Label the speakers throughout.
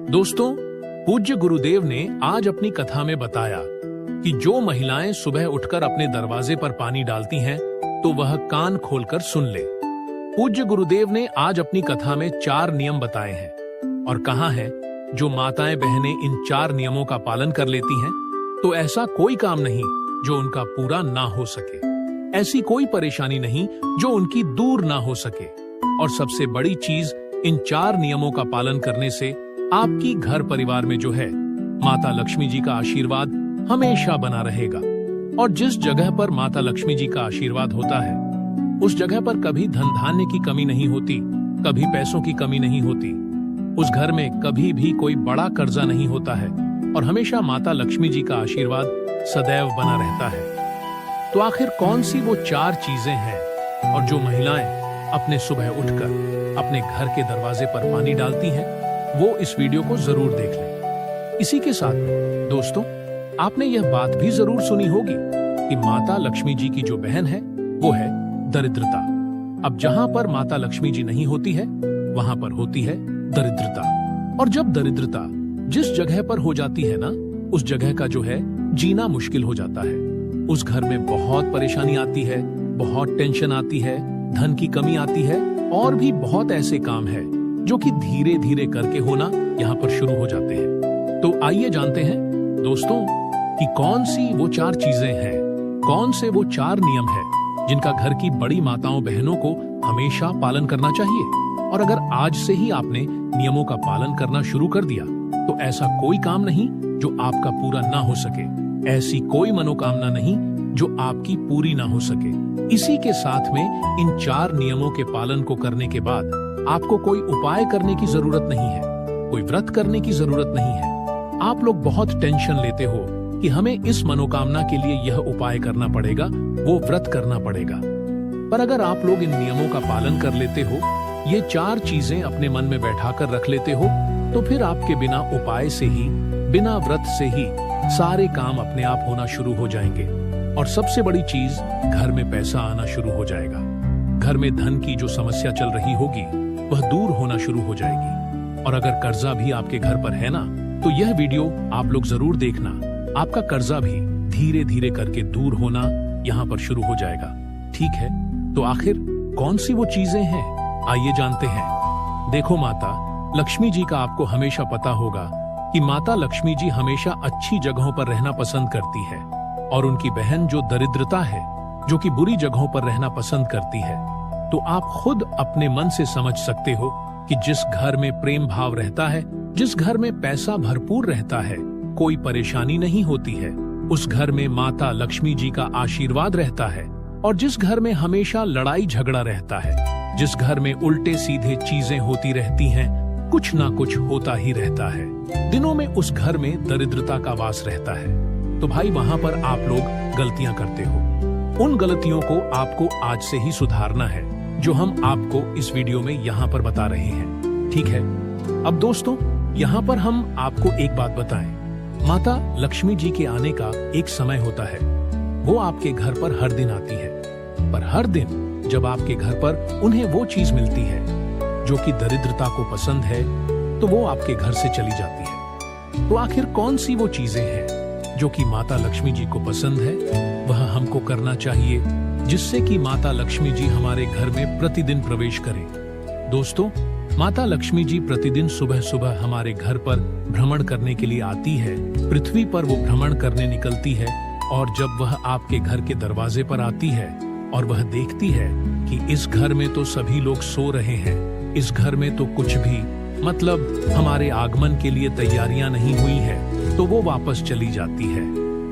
Speaker 1: दोस्तों, पूज्य गुरुदेव ने आज अपनी कथा में बताया कि जो महिलाएं सुबह उठकर अपने दरवाजे पर पानी डालती हैं, तो वह कान खोलकर सुन ले। पूज्य गुरुदेव ने आज अपनी कथा में 4 नियम बताए हैं और कहा है, जो माताएं बहनें इन 4 नियमों का पालन कर लेती हैं, तो ऐसा कोई काम नहीं जो उनका पूरा ना हो सके, ऐसी कोई परेशानी नहीं जो उनकी दूर ना हो सके। और सबसे बड़ी चीज, इन 4 नियमों का पालन करने से आपकी घर परिवार में जो है माता लक्ष्मी जी का आशीर्वाद हमेशा बना रहेगा। और जिस जगह पर माता लक्ष्मी जी का आशीर्वाद होता है, उस जगह पर कभी धन धान्य की कमी नहीं होती, कभी पैसों की कमी नहीं होती। उस घर में कभी भी कोई बड़ा कर्जा नहीं होता है और हमेशा माता लक्ष्मी जी का आशीर्वाद सदैव बना रहता है। तो आखिर कौन सी वो 4 चीजें हैं और जो महिलाएं अपने सुबह उठकर अपने घर के दरवाजे पर पानी डालती हैं, वो इस वीडियो को जरूर देख लें। इसी के साथ दोस्तों, आपने यह बात भी जरूर सुनी होगी कि माता लक्ष्मी जी की जो बहन है वो है दरिद्रता। अब जहां पर माता लक्ष्मी जी नहीं होती है, वहां पर होती है दरिद्रता। और जब दरिद्रता जिस जगह पर हो जाती है ना, उस जगह का जो है जीना मुश्किल हो जाता है। उस घर में बहुत परेशानी आती है, बहुत टेंशन आती है, धन की कमी आती है और भी बहुत ऐसे काम है जो कि धीरे धीरे करके होना यहाँ पर शुरू हो जाते हैं। तो आइए जानते हैं दोस्तों कि कौन सी वो 4 चीजें हैं, कौन से वो 4 नियम हैं जिनका घर की बड़ी माताओं बहनों को हमेशा पालन करना चाहिए। और अगर आज से ही आपने नियमों का पालन करना शुरू कर दिया, तो ऐसा कोई काम नहीं जो आपका पूरा ना हो सके, ऐसी कोई मनोकामना नहीं जो आपकी पूरी ना हो सके। इसी के साथ में इन 4 नियमों के पालन को करने के बाद आपको कोई उपाय करने की जरूरत नहीं है, कोई व्रत करने की जरूरत नहीं है। आप लोग बहुत टेंशन लेते हो कि हमें इस मनोकामना के लिए यह उपाय करना पड़ेगा, वो व्रत करना पड़ेगा। पर अगर आप लोग इन नियमों का पालन कर लेते हो, ये 4 चीजें अपने मन में बैठाकर रख लेते हो, तो फिर आपके बिना उपाय से ही, बिना व्रत से ही सारे काम अपने आप होना शुरू हो जाएंगे। और सबसे बड़ी चीज, घर में पैसा आना शुरू हो जाएगा। घर में धन की जो समस्या चल रही होगी, वह दूर होना शुरू हो जाएगी। और अगर कर्जा भी आपके घर पर है ना, तो यह वीडियो आप लोग जरूर देखना। आपका कर्जा भी धीरे धीरे करके दूर होना यहाँ पर शुरू हो जाएगा। ठीक है, तो आखिर कौन सी वो चीजें हैं, आइए जानते हैं। देखो, माता लक्ष्मी जी का आपको हमेशा पता होगा कि माता लक्ष्मी जी हमेशा अच्छी जगहों पर रहना पसंद करती है, और उनकी बहन जो दरिद्रता है, जो कि बुरी जगहों पर रहना पसंद करती है। तो आप खुद अपने मन से समझ सकते हो कि जिस घर में प्रेम भाव रहता है, जिस घर में पैसा भरपूर रहता है, कोई परेशानी नहीं होती है, उस घर में माता लक्ष्मी जी का आशीर्वाद रहता है। और जिस घर में हमेशा लड़ाई झगड़ा रहता है, जिस घर में उल्टे सीधे चीजें होती रहती हैं, कुछ ना कुछ होता ही रहता है, दिनों में उस घर में दरिद्रता का वास रहता है, तो भाई वहां पर आप लोग गलतियां करते हो। उन गलतियों को आपको आज से ही सुधारना है, जो हम आपको इस वीडियो में यहाँ पर बता रहे हैं। ठीक है, अब दोस्तों, यहाँ पर हम आपको एक बात बताएं। माता लक्ष्मी जी के आने का एक समय होता है, वो आपके घर पर हर दिन आती है। पर हर दिन जब आपके घर पर उन्हें वो चीज मिलती है जो कि दरिद्रता को पसंद है, तो वो आपके घर से चली जाती है। तो आखिर कौन सी वो चीजें हैं जो कि माता लक्ष्मी जी को पसंद है, वह हमको करना चाहिए, जिससे कि माता लक्ष्मी जी हमारे घर में प्रतिदिन प्रवेश करें। दोस्तों, माता लक्ष्मी जी प्रतिदिन सुबह सुबह हमारे घर पर भ्रमण करने के लिए आती है। पृथ्वी पर वो भ्रमण करने निकलती है, और जब वह आपके घर के दरवाजे पर आती है और वह देखती है कि इस घर में तो सभी लोग सो रहे हैं, इस घर में तो कुछ भी मतलब हमारे आगमन के लिए तैयारियां नहीं हुई है, तो वो वापस चली जाती है।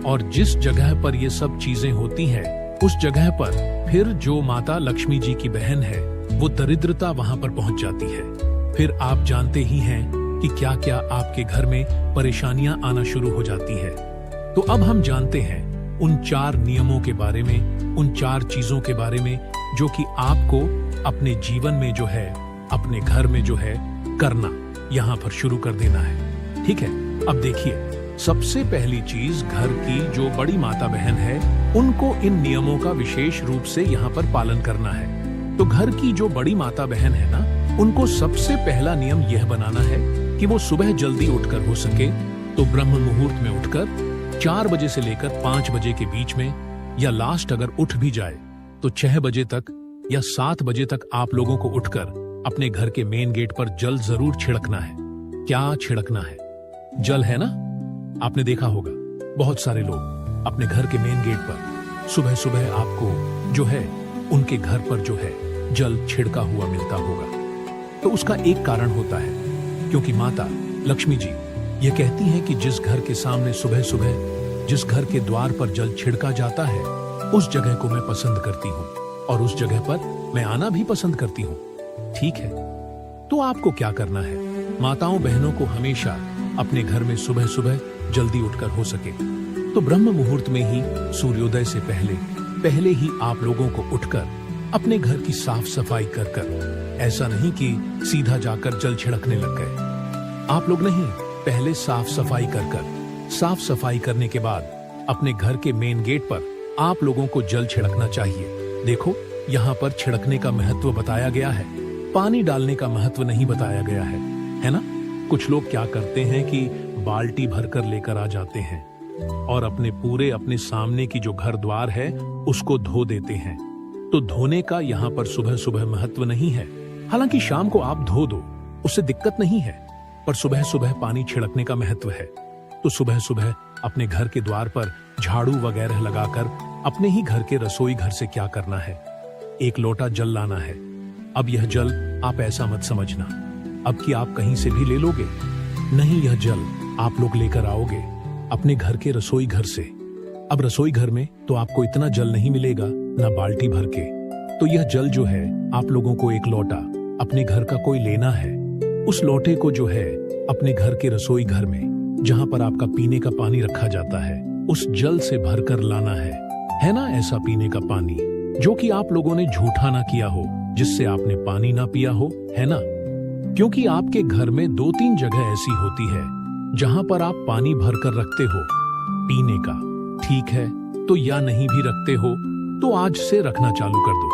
Speaker 1: और जिस जगह पर ये सब चीजें होती हैं, उस जगह पर फिर जो माता लक्ष्मी जी की बहन है, वो दरिद्रता वहां पर पहुंच जाती है। फिर आप जानते ही हैं कि क्या क्या आपके घर में परेशानियां आना शुरू हो जाती है। तो अब हम जानते हैं उन 4 नियमों के बारे में, उन 4 चीजों के बारे में जो कि आपको अपने जीवन में जो है, अपने घर में जो है करना, यहाँ पर शुरू कर देना है। ठीक है, अब देखिए, सबसे पहली चीज, घर की जो बड़ी माता बहन है, उनको इन नियमों का विशेष रूप से यहाँ पर पालन करना है। तो घर की जो बड़ी माता बहन है ना, उनको सबसे पहला नियम यह बनाना है कि वो सुबह जल्दी उठकर हो सके तो ब्रह्म मुहूर्त में उठकर 4 बजे से लेकर 5 बजे के बीच में, या लास्ट अगर उठ भी जाए तो 6 बजे तक या 7 बजे तक आप लोगों को उठकर अपने घर के मेन गेट पर जल जरूर छिड़कना है। क्या छिड़कना है? जल है ना, आपने देखा होगा बहुत सारे लोग अपने घर के मेन गेट पर सुबह सुबह आपको जो है उनके घर पर जो है जल छिड़का हुआ मिलता होगा। तो उसका एक कारण होता है, क्योंकि माता लक्ष्मी जी ये कहती हैं कि जिस घर के सामने सुबह सुबह जिस घर के द्वार पर जल छिड़का जाता है उस जगह को मैं पसंद करती हूँ और उस जगह पर मैं आना भी पसंद करती हूँ। ठीक है, तो आपको क्या करना है? माताओं बहनों को हमेशा अपने घर में सुबह सुबह जल्दी उठकर हो सके तो ब्रह्म मुहूर्त में ही सूर्योदय से पहले ही आप लोगों को उठकर अपने घर की साफ सफाई कर ऐसा नहीं कि सीधा जाकर जल छिड़कने लग गए। आप लोग नहीं, पहले साफ सफाई साफ सफाई करने के बाद अपने घर के मेन गेट पर आप लोगों को जल छिड़कना चाहिए। देखो यहाँ पर छिड़कने का महत्व बताया गया है, पानी डालने का महत्व नहीं बताया गया है ना? कुछ लोग क्या करते हैं कि बाल्टी भरकर लेकर आ जाते हैं और अपने सामने की जो घर द्वार है उसको धो देते हैं। तो धोने का यहाँ पर सुबह सुबह महत्व नहीं है। हालांकि शाम को आप धो दो, उससे दिक्कत नहीं है, पर सुबह सुबह पानी छिड़कने का महत्व है। तो सुबह सुबह अपने घर के द्वार पर झाड़ू वगैरह लगाकर अपने ही घर के रसोई घर से क्या करना है, 1 लोटा जल लाना है। अब यह जल आप ऐसा मत समझना अब कि आप कहीं से भी ले लोगे, नहीं, यह जल आप लोग लेकर आओगे अपने घर के रसोई घर से। अब रसोई घर में तो आपको इतना जल नहीं मिलेगा ना बाल्टी भर के, तो यह जल जो है आप लोगों को 1 लोटा अपने घर का कोई लेना है। उस लोटे को जो है अपने घर के रसोई घर में जहां पर आपका पीने का पानी रखा जाता है उस जल से भरकर लाना है ना? ऐसा पीने का पानी जो कि आप लोगों ने झूठा ना किया हो, जिससे आपने पानी ना पिया हो, है ना? क्योंकि आपके घर में 2-3 जगह ऐसी होती है जहां पर आप पानी भरकर रखते हो पीने का, ठीक है? तो या नहीं भी रखते हो तो आज से रखना चालू कर दो,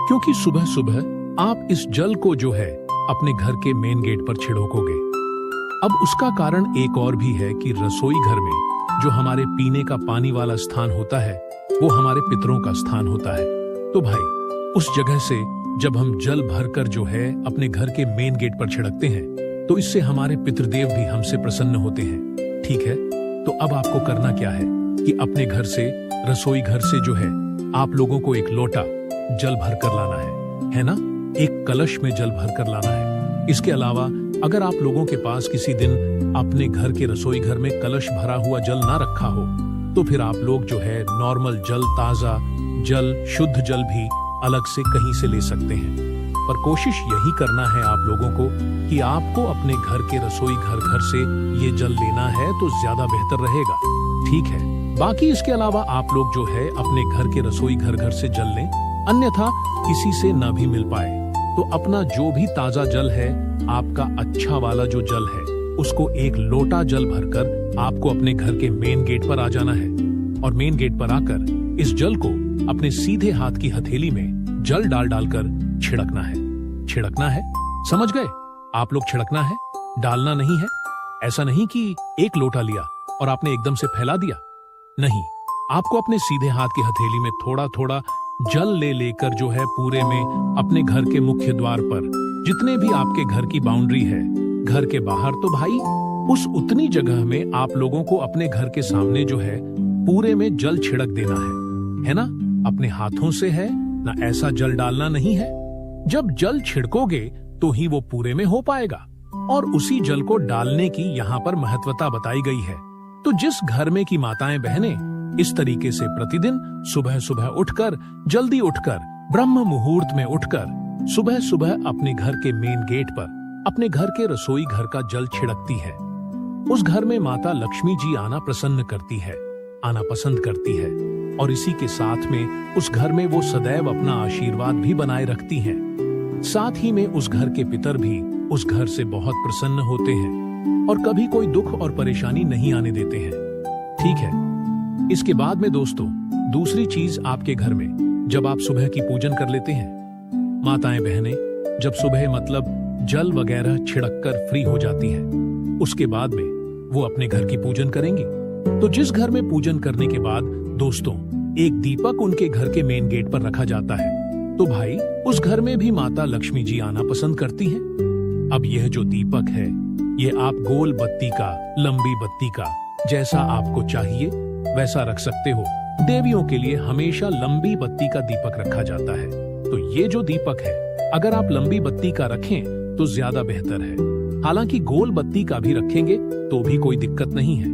Speaker 1: क्योंकि सुबह सुबह आप इस जल को जो है अपने घर के मेन गेट पर छिड़कोगे। अब उसका कारण एक और भी है कि रसोई घर में जो हमारे पीने का पानी वाला स्थान होता है वो हमारे पितरों का स्थान होता है। तो भाई उस जगह से जब हम जल भरकर जो है अपने घर के मेन गेट पर छिड़कते हैं तो इससे हमारे पितृदेव भी हमसे प्रसन्न होते हैं। ठीक है, तो अब आपको करना क्या है कि अपने घर से रसोई घर से जो है आप लोगों को 1 लोटा जल भरकर लाना है ना? 1 कलश में जल भरकर लाना है। इसके अलावा अगर आप लोगों के पास किसी दिन अपने घर के रसोई घर में कलश भरा हुआ जल ना रखा हो तो फिर आप लोग जो है नॉर्मल जल, ताजा जल, शुद्ध जल भी अलग से कहीं से ले सकते हैं। पर कोशिश यही करना है आप लोगों को कि आपको अपने घर के रसोई घर से ये जल लेना है तो ज्यादा बेहतर रहेगा। ठीक है, बाकी इसके अलावा आप लोग जो है अपने घर के रसोई घर से जल लें, अन्यथा किसी से ना भी मिल पाए तो अपना जो भी ताजा जल है, आपका अच्छा वाला जो जल है, उसको 1 लोटा जल भरकर आपको अपने घर के मेन गेट पर आ जाना है और मेन गेट पर आकर इस जल को अपने सीधे हाथ की हथेली में जल डालकर छिड़कना है। समझ गए? आप लोग छिड़कना है, डालना नहीं है। ऐसा नहीं कि 1 लोटा लिया और आपने एकदम से फैला दिया, नहीं, आपको अपने सीधे हाथ की हथेली में थोड़ा थोड़ा जल लेकर जो है पूरे में अपने घर के मुख्य द्वार पर जितने भी आपके घर की बाउंड्री है, घर के बाहर, तो भाई उस उतनी जगह में आप लोगों को अपने घर के सामने जो है पूरे में जल छिड़क देना है ना? अपने हाथों से है ना, ऐसा जल डालना नहीं है। जब जल छिड़कोगे तो ही वो पूरे में हो पाएगा और उसी जल को डालने की यहाँ पर महत्वता बताई गई है। तो जिस घर में की माताएं बहनें इस तरीके से प्रतिदिन सुबह सुबह उठकर, जल्दी उठकर, ब्रह्म मुहूर्त में उठकर सुबह सुबह अपने घर के मेन गेट पर अपने घर के रसोई घर का जल छिड़कती है, उस घर में माता लक्ष्मी जी आना पसंद करती है और इसी के साथ में उस घर में वो सदैव अपना आशीर्वाद भी बनाए रखती हैं। साथ ही में उस घर के पितर भी उस घर से बहुत प्रसन्न होते हैं और कभी कोई दुख और परेशानी नहीं आने देते हैं। ठीक है, इसके बाद में दोस्तों दूसरी चीज, आपके घर में जब आप सुबह की पूजन कर लेते हैं, माताएं बहनें जब सुबह मतलब जल वगैरह छिड़क कर फ्री हो जाती है उसके बाद में वो अपने घर की पूजन करेंगी। तो जिस घर में पूजन करने के बाद दोस्तों एक दीपक उनके घर के मेन गेट पर रखा जाता है, तो भाई उस घर में भी माता लक्ष्मी जी आना पसंद करती हैं। अब यह जो दीपक है, ये आप गोल बत्ती का, लंबी बत्ती का, जैसा आपको चाहिए वैसा रख सकते हो। देवियों के लिए हमेशा लंबी बत्ती का दीपक रखा जाता है। तो ये जो दीपक है, अगर आप लंबी बत्ती का रखें तो ज्यादा बेहतर है। हालांकि गोल बत्ती का भी रखेंगे तो भी कोई दिक्कत नहीं है,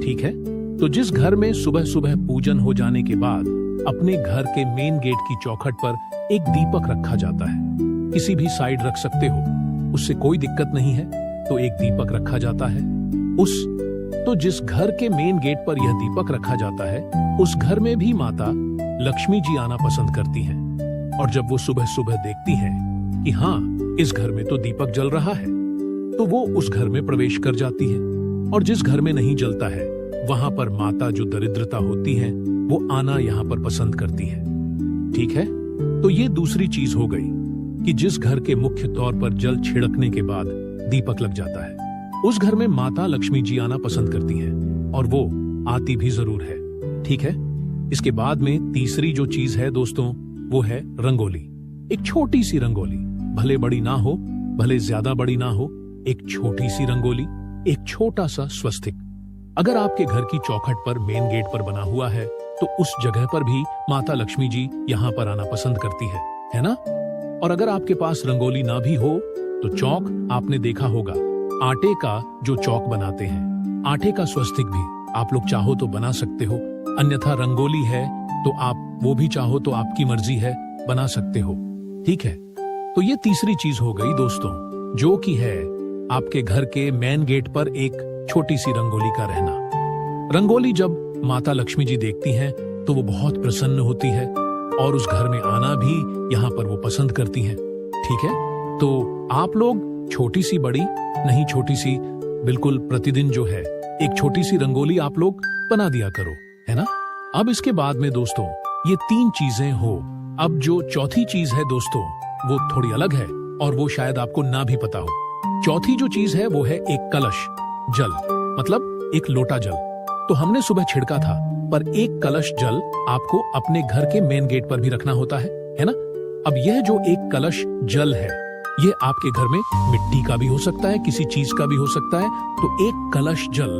Speaker 1: ठीक है। तो जिस घर में सुबह सुबह पूजन हो जाने के बाद अपने घर के मेन गेट की चौखट पर एक दीपक रखा जाता है, किसी भी साइड रख सकते हो, उससे कोई दिक्कत नहीं है। तो एक दीपक रखा जाता है तो जिस घर के मेन गेट पर यह दीपक रखा जाता है, उस घर में भी माता लक्ष्मी जी आना पसंद करती हैं। और जब वो सुबह सुबह देखती हैं कि हाँ, इस घर में तो दीपक जल रहा है, तो वो उस घर में प्रवेश कर जाती है। और जिस घर में नहीं जलता है, वहां पर माता जो दरिद्रता होती है, वो आना यहाँ पर पसंद करती है, ठीक है। तो ये दूसरी चीज हो गई कि जिस घर के मुख्य तौर पर जल छिड़कने के बाद दीपक लग जाता है, उस घर में माता लक्ष्मी जी आना पसंद करती हैं, और वो आती भी जरूर है, ठीक है। इसके बाद में तीसरी जो चीज है दोस्तों, वो है रंगोली। एक छोटी सी रंगोली, भले बड़ी ना हो, भले ज्यादा बड़ी ना हो, एक छोटी सी रंगोली, एक छोटा सा स्वस्तिक। अगर आपके घर की चौखट पर मेन गेट पर बना हुआ है, तो उस जगह पर भी माता लक्ष्मी जी यहाँ पर आना पसंद करती है ना। और अगर आपके पास रंगोली ना भी हो, तो चौक आपने देखा होगा, आटे का जो चौक बनाते हैं, आटे का स्वस्तिक भी आप लोग चाहो तो बना सकते हो, अन्यथा रंगोली है तो आप वो भी चाहो तो आपकी मर्जी है, बना सकते हो, ठीक है। तो ये तीसरी चीज हो गई दोस्तों, जो कि है आपके घर के मेन गेट पर एक छोटी सी रंगोली का रहना। रंगोली जब माता लक्ष्मी जी देखती हैं तो वो बहुत प्रसन्न होती है, और उस घर में आना भी यहाँ पर वो पसंद करती हैं, ठीक है। तो आप लोग छोटी सी बड़ी नहीं, छोटी सी बिल्कुल प्रतिदिन जो है एक छोटी सी रंगोली आप लोग बना दिया करो, है ना। अब इसके बाद में दोस्तों ये तीन चीजें हो, अब जो चौथी चीज है दोस्तों वो थोड़ी अलग है, और वो शायद आपको ना भी पता हो। चौथी जो चीज है वो है एक कलश जल, मतलब एक लोटा जल। तो हमने सुबह छिड़का था, पर एक कलश जल आपको अपने घर के मेन गेट पर भी रखना होता है ना। अब यह जो एक कलश जल है, ये आपके घर में मिट्टी का भी हो सकता है, किसी चीज का भी हो सकता है। तो एक कलश जल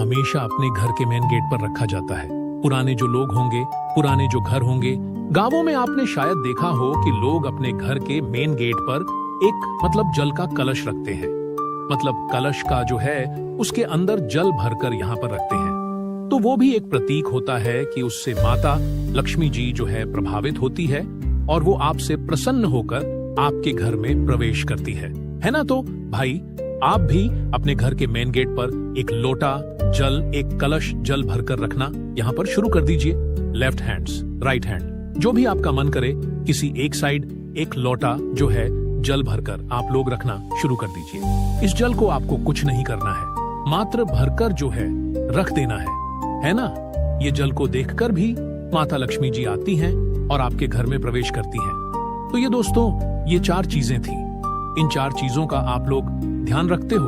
Speaker 1: हमेशा अपने घर के मेन गेट पर रखा जाता है। पुराने जो लोग होंगे, पुराने जो घर होंगे, गांवों में आपने शायद देखा हो कि लोग अपने घर के मेन गेट पर एक मतलब जल का कलश रखते हैं, मतलब कलश का जो है उसके अंदर जल भरकर यहाँ पर रखते हैं। तो वो भी एक प्रतीक होता है कि उससे माता लक्ष्मी जी जो है प्रभावित होती है, और वो आपसे प्रसन्न होकर आपके घर में प्रवेश करती है ना। तो भाई आप भी अपने घर के मेन गेट पर एक लोटा जल, एक कलश जल भरकर रखना यहाँ पर शुरू कर दीजिए। लेफ्ट हैंड्स, राइट हैंड, जो भी आपका मन करे, किसी एक साइड एक लोटा जो है जल भरकर आप लोग रखना शुरू कर दीजिए। इस जल को आपको कुछ नहीं करना है, मात्र भरकर जो है रख देना है ना। ये जल को देखकर भी माता लक्ष्मी जी आती हैं और आपके घर में प्रवेश करती हैं। तो ये दोस्तों ये चार चीजें थी। इन चार चीजों का आप लोग ध्यान रखते हो,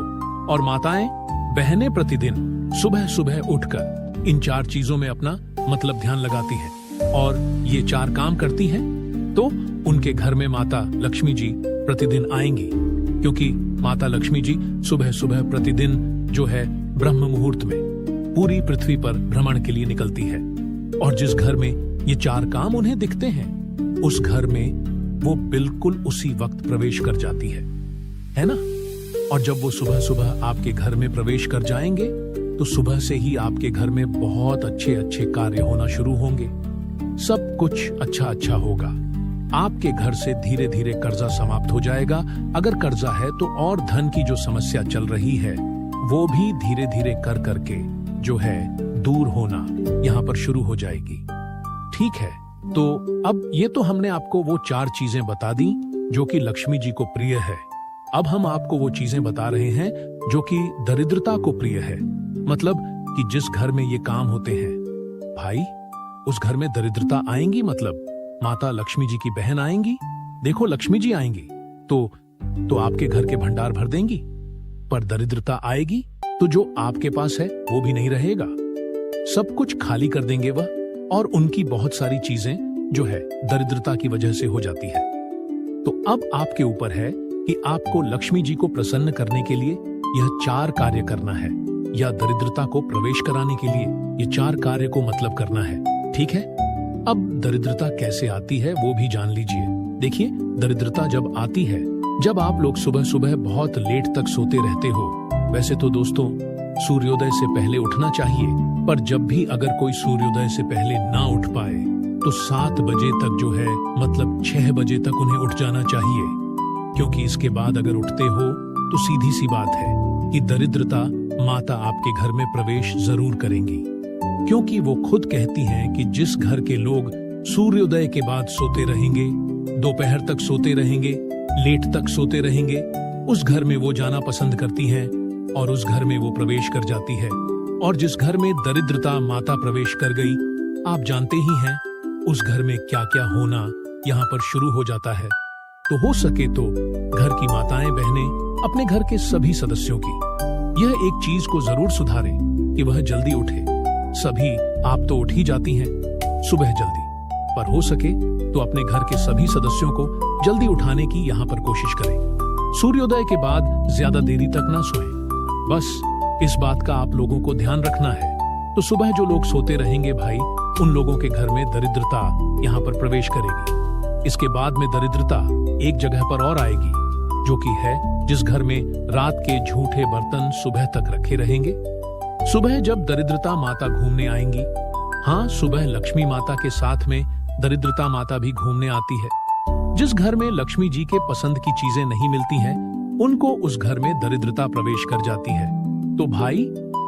Speaker 1: और माताएं बहनें प्रतिदिन सुबह सुबह उठकर इन चार चीजों में अपना मतलब ध्यान लगाती हैं और ये चार काम करती हैं, तो उनके घर में माता लक्ष्मी जी प्रतिदिन आएंगी, क्योंकि माता लक्ष्मी जी सुबह सुबह प्रतिदिन जो है ब्रह्म मुहूर्त में पूरी पृथ्वी पर भ्रमण के लिए निकलती है। और जिस घर में ये चार काम उन्हें दिखते हैं, उस घर में वो बिल्कुल उसी वक्त प्रवेश कर जाती है ना। और जब वो सुबह सुबह आपके घर में प्रवेश कर जाएंगे, तो सुबह से ही आपके घर में बहुत अच्छे अच्छे कार्य होना शुरू होंगे, सब कुछ अच्छा अच्छा होगा। आपके घर से धीरे धीरे कर्जा समाप्त हो जाएगा, अगर कर्जा है तो, और धन की जो समस्या चल रही है वो भी धीरे धीरे कर करके जो है दूर होना यहाँ पर शुरू हो जाएगी, ठीक है। तो अब ये तो हमने आपको वो चार चीजें बता दी जो कि लक्ष्मी जी को प्रिय है। अब हम आपको वो चीजें बता रहे हैं जो कि दरिद्रता को प्रिय है, मतलब कि जिस घर में ये काम होते हैं भाई, उस घर में दरिद्रता आएंगी, मतलब माता लक्ष्मी जी की बहन आएंगी, देखो लक्ष्मी जी आएंगी तो आपके घर के भंडार भर देंगी, पर दरिद्रता आएगी तो जो आपके पास है वो भी नहीं रहेगा। सब कुछ खाली कर देंगे वह, और उनकी बहुत सारी चीजें जो है दरिद्रता की वजह से हो जाती है। तो अब आपके ऊपर है कि आपको लक्ष्मी जी को प्रसन्न करने के लिए यह 4 कार्य करना है, या दरिद्रता को प्रवेश कराने के लिए ये 4 कार्य को मतलब करना है। ठीक है, अब दरिद्रता कैसे आती है वो भी जान लीजिए। देखिए, दरिद्रता जब आती है जब आप लोग सुबह सुबह बहुत लेट तक सोते रहते हो। वैसे तो दोस्तों सूर्योदय से पहले उठना चाहिए, पर जब भी अगर कोई सूर्योदय से पहले ना उठ पाए तो 7 बजे तक जो है मतलब 6 बजे तक उन्हें उठ जाना चाहिए, क्योंकि इसके बाद अगर उठते हो तो सीधी सी बात है कि दरिद्रता माता आपके घर में प्रवेश जरूर करेंगी, क्योंकि वो खुद कहती हैं कि जिस घर के लोग सूर्योदय के बाद सोते रहेंगे, दोपहर तक सोते रहेंगे, लेट तक सोते रहेंगे, उस घर में वो जाना पसंद करती हैं और उस घर में वो प्रवेश कर जाती है। और जिस घर में दरिद्रता माता प्रवेश कर गई, आप जानते ही हैं उस घर में क्या क्या होना यहाँ पर शुरू हो जाता है। तो हो सके तो घर की माताएं बहनें अपने घर के सभी सदस्यों की यह एक चीज को जरूर सुधारें कि वह जल्दी उठे। सभी आप तो उठ ही जाती हैं सुबह जल्दी, पर हो सके तो अपने घर के सभी सदस्यों को जल्दी उठाने की यहाँ पर कोशिश करें। सूर्योदय के बाद ज्यादा देरी तक ना सोएं। बस इस बात का आप लोगों को ध्यान रखना है। तो सुबह जो लोग सोते रहेंगे भाई, उन लोगों के घर में दरिद्रता यहाँ पर प्रवेश करेगी। इसके बाद में दरिद्रता एक जगह पर और आएगी, जो कि है जिस घर में रात के झूठे बर्तन सुबह तक रखे रहेंगे। सुबह जब दरिद्रता माता घूमने आएंगी, हाँ, सुबह लक्ष्मी माता के साथ में दरिद्रता माता भी घूमने आती है। जिस घर में लक्ष्मी जी के पसंद की चीजें नहीं मिलती हैं, उनको उस घर में दरिद्रता प्रवेश कर जाती है। तो भाई,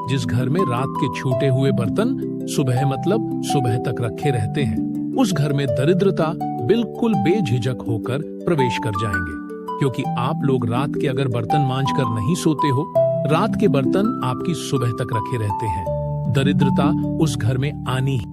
Speaker 1: जिस घर में रात के छूटे हुए बर्तन सुबह मतलब सुबह तक रखे रहते हैं, उस घर में दरिद्रता बिल्कुल बेझिझक होकर प्रवेश कर जाएंगे, क्योंकि आप लोग रात के अगर बर्तन मांज कर नहीं सोते हो, रात के बर्तन आपकी सुबह तक रखे रहते हैं, दरिद्रता उस घर में आनी ही